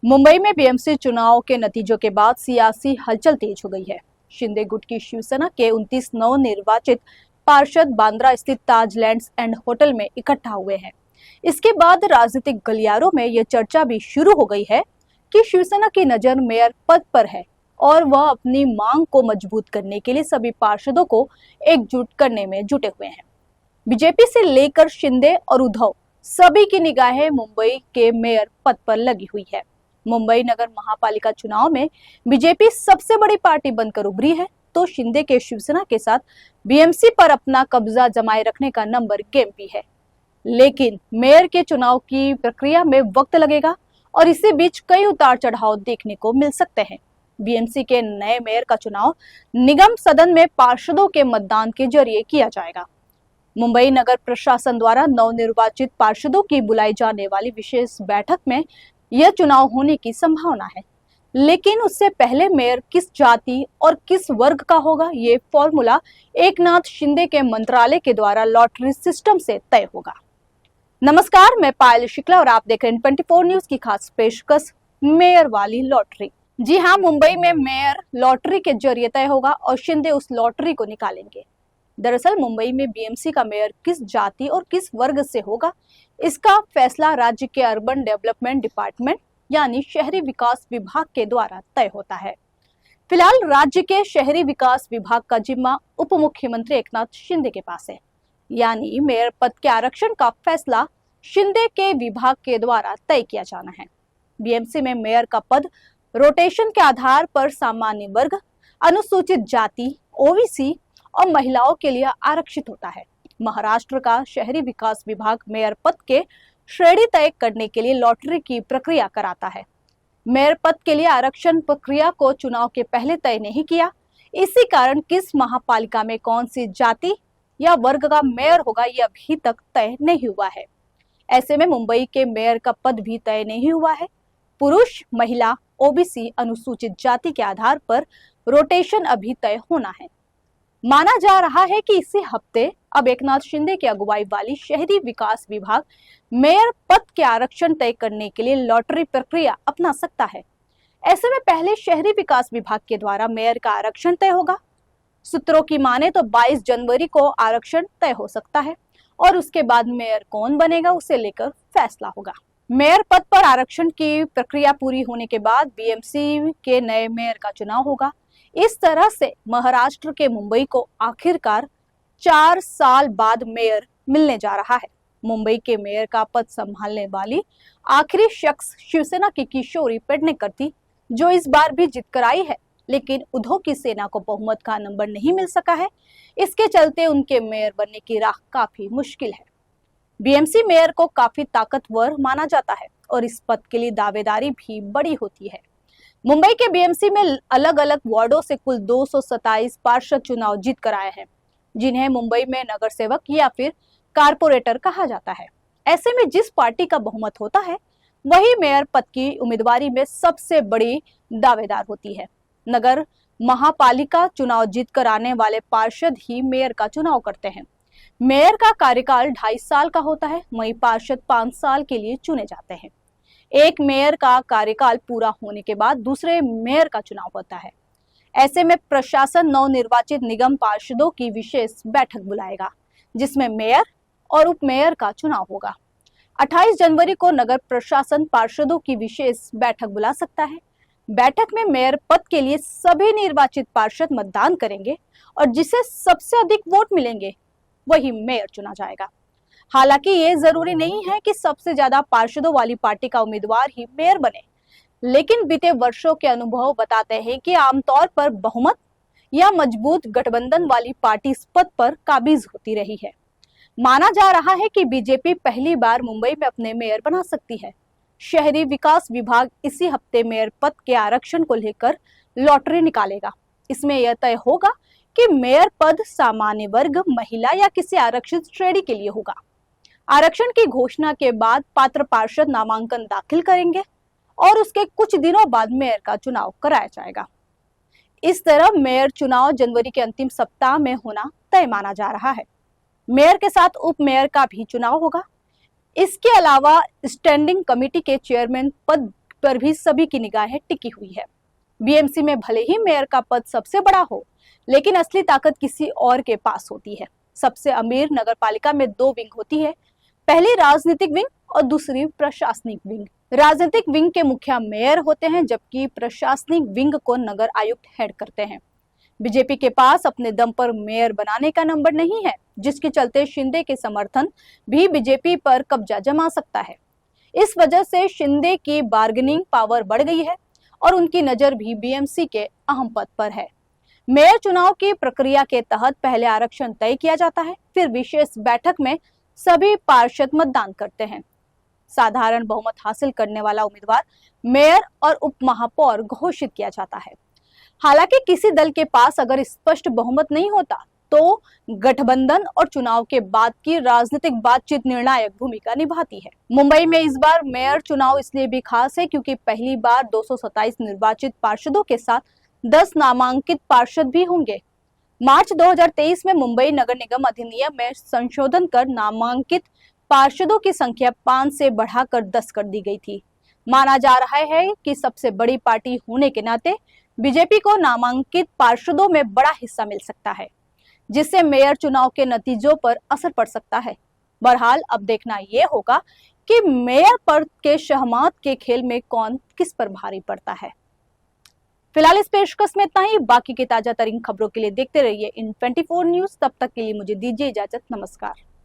मुंबई में बीएमसी चुनाव के नतीजों के बाद सियासी हलचल तेज हो गई है। शिंदे गुट की शिवसेना के 29 नवनिर्वाचित पार्षद बांद्रा स्थित ताज लैंड्स एंड होटल में इकट्ठा हुए हैं। इसके बाद राजनीतिक गलियारों में यह चर्चा भी शुरू हो गई है कि शिवसेना की नजर मेयर पद पर है और वह अपनी मांग को मजबूत करने के लिए सभी पार्षदों को एकजुट करने में जुटे हुए हैं। बीजेपी से लेकर शिंदे और उद्धव सभी की निगाहें मुंबई के मेयर पद पर लगी हुई है। मुंबई नगर महापालिका चुनाव में बीजेपी सबसे बड़ी पार्टी बनकर उभरी है, तो शिंदे के शिवसेना के साथ बीएमसी पर अपना कब्जा जमाए रखने का नंबर गेम भी है। लेकिन मेयर के चुनाव की प्रक्रिया में वक्त लगेगा और इसी बीच कई उतार चढ़ाव देखने को मिल सकते हैं। बीएमसी के नए मेयर का चुनाव निगम सदन में पार्षदों के मतदान के जरिए किया जाएगा। मुंबई नगर प्रशासन द्वारा नवनिर्वाचित पार्षदों की बुलाई जाने वाली विशेष बैठक में यह चुनाव होने की संभावना है, लेकिन उससे पहले मेयर किस जाति और किस वर्ग का होगा, ये फॉर्मूला एकनाथ शिंदे के मंत्रालय के द्वारा लॉटरी सिस्टम से तय होगा। नमस्कार, मैं पायल शुक्ला और आप देख रहे हैं 24 न्यूज की खास पेशकश मेयर वाली लॉटरी। जी हाँ, मुंबई में मेयर लॉटरी के जरिए तय होगा और शिंदे उस लॉटरी को निकालेंगे। दरअसल मुंबई में बीएमसी का मेयर किस जाति और किस वर्ग से होगा, इसका फैसला राज्य के अर्बन डेवलपमेंट डिपार्टमेंट यानी शहरी विकास विभाग के द्वारा तय होता है। फिलहाल राज्य के शहरी विकास विभाग का जिम्मा उप मुख्यमंत्री एकनाथ शिंदे के पास है, यानी मेयर पद के आरक्षण का फैसला शिंदे के विभाग के द्वारा तय किया जाना है। बीएमसी में मेयर का पद रोटेशन के आधार पर सामान्य वर्ग, अनुसूचित जाति, ओबीसी और महिलाओं के लिए आरक्षित होता है। महाराष्ट्र का शहरी विकास विभाग मेयर पद के श्रेणी तय करने के लिए लॉटरी की प्रक्रिया कराता है। मेयर पद के लिए आरक्षण प्रक्रिया को चुनाव के पहले तय नहीं किया, इसी कारण किस महापालिका में कौन सी जाति या वर्ग का मेयर होगा यह अभी तक तय नहीं हुआ है। ऐसे में मुंबई के मेयर का पद भी तय नहीं हुआ है। पुरुष, महिला, ओबीसी, अनुसूचित जाति के आधार पर रोटेशन अभी तय होना है। माना जा रहा है कि इसी हफ्ते अब एकनाथ शिंदे की अगुवाई वाली शहरी विकास विभाग मेयर पद के आरक्षण तय करने के लिए लॉटरी प्रक्रिया अपना सकता है। ऐसे में पहले शहरी विकास विभाग के द्वारा मेयर का आरक्षण तय होगा। सूत्रों की माने तो 22 जनवरी को आरक्षण तय हो सकता है और उसके बाद मेयर कौन बनेगा उसे लेकर फैसला होगा। मेयर पद पर आरक्षण की प्रक्रिया पूरी होने के बाद बीएमसी के नए मेयर का चुनाव होगा। इस तरह से महाराष्ट्र के मुंबई को आखिरकार 4 साल बाद मेयर मिलने जा रहा है। मुंबई के मेयर का पद संभालने वाली आखिरी शख्स शिवसेना की किशोरी पेडनेकर थी, जो इस बार भी जीत कर आई है, लेकिन उद्धव की सेना को बहुमत का नंबर नहीं मिल सका है। इसके चलते उनके मेयर बनने की राह काफी मुश्किल है। बीएमसी मेयर को काफी ताकतवर माना जाता है और इस पद के लिए दावेदारी भी बड़ी होती है। मुंबई के बीएमसी में अलग अलग वार्डों से कुल 227 पार्षद चुनाव जीत कर आए हैं, जिन्हें मुंबई में नगर सेवक या फिर कारपोरेटर कहा जाता है। ऐसे में जिस पार्टी का बहुमत होता है वही मेयर पद की उम्मीदवारी में सबसे बड़ी दावेदार होती है। नगर महापालिका चुनाव जीत कर आने वाले पार्षद ही मेयर का चुनाव करते हैं। मेयर का कार्यकाल 2.5 साल का होता है, वहीं पार्षद 5 साल के लिए चुने जाते हैं। एक मेयर का कार्यकाल पूरा होने के बाद दूसरे मेयर का चुनाव होता है। ऐसे में प्रशासन नवनिर्वाचित निगम पार्षदों की विशेष बैठक बुलाएगा, जिसमें मेयर और उप मेयर का चुनाव होगा। 28 जनवरी को नगर प्रशासन पार्षदों की विशेष बैठक बुला सकता है। बैठक में मेयर पद के लिए सभी निर्वाचित पार्षद मतदान करेंगे और जिसे सबसे अधिक वोट मिलेंगे वही मेयर चुना जाएगा। हालांकि ये जरूरी नहीं है कि सबसे ज्यादा पार्षदों वाली पार्टी का उम्मीदवार ही मेयर बने, लेकिन बीते वर्षों के अनुभव बताते हैं कि आमतौर पर बहुमत या मजबूत गठबंधन वाली पार्टी इस पद पर काबिज होती रही है। माना जा रहा है कि बीजेपी पहली बार मुंबई में अपने मेयर बना सकती है। शहरी विकास विभाग इसी हफ्ते मेयर पद के आरक्षण को लेकर लॉटरी निकालेगा। इसमें यह तय होगा कि मेयर पद सामान्य वर्ग, महिला या किसी आरक्षित श्रेणी के लिए होगा। आरक्षण की घोषणा के बाद पात्र पार्षद नामांकन दाखिल करेंगे और उसके कुछ दिनों बाद मेयर का चुनाव कराया जाएगा। इस तरह मेयर चुनाव जनवरी के अंतिम सप्ताह में होना तय माना जा रहा है। मेयर के साथ उप मेयर का भी चुनाव होगा। इसके अलावा स्टैंडिंग कमेटी के चेयरमैन पद पर भी सभी की निगाहें टिकी हुई है। बीएमसी में भले ही मेयर का पद सबसे बड़ा हो, लेकिन असली ताकत किसी और के पास होती है। सबसे अमीर नगरपालिका में 2 विंग होती है, पहली राजनीतिक विंग और दूसरी प्रशासनिक विंग। राजनीतिक विंग के मुखिया मेयर होते हैं, जबकि प्रशासनिक विंग को नगर आयुक्त हेड करते हैं। बीजेपी के पास अपने दम पर मेयर बनाने का नंबर नहीं है, जिसके चलते शिंदे के समर्थन भी बीजेपी पर कब्जा जमा सकता है। इस वजह से शिंदे की बार्गेनिंग पावर बढ़ गई है और उनकी नजर भी बीएमसी के अहम पद पर है। मेयर चुनाव की प्रक्रिया के तहत पहले आरक्षण तय किया जाता है, फिर विशेष बैठक में सभी पार्षद मतदान करते हैं। साधारण बहुमत हासिल करने वाला उम्मीदवार मेयर और उप महापौर घोषित किया जाता है। हालांकि किसी दल के पास अगर स्पष्ट बहुमत नहीं होता तो गठबंधन और चुनाव के बाद की राजनीतिक बातचीत निर्णायक भूमिका निभाती है। मुंबई में इस बार मेयर चुनाव इसलिए भी खास है क्योंकि पहली बार 227 निर्वाचित पार्षदों के साथ 10 नामांकित पार्षद भी होंगे। मार्च 2023 में मुंबई नगर निगम अधिनियम में संशोधन कर नामांकित पार्षदों की संख्या 5 से बढ़ाकर 10 कर दी गई थी। माना जा रहा है कि सबसे बड़ी पार्टी होने के नाते बीजेपी को नामांकित पार्षदों में बड़ा हिस्सा मिल सकता है, जिससे मेयर चुनाव के नतीजों पर असर पड़ सकता है। बहरहाल अब देखना यह होगा कि मेयर पद के शहमात के खेल में कौन किस पर भारी पड़ता है। फिलहाल इस पेशकश में इतना ही। बाकी की ताजा तरीन खबरों के लिए देखते रहिए इन 24 न्यूज। तब तक के लिए मुझे दीजिए इजाजत। नमस्कार।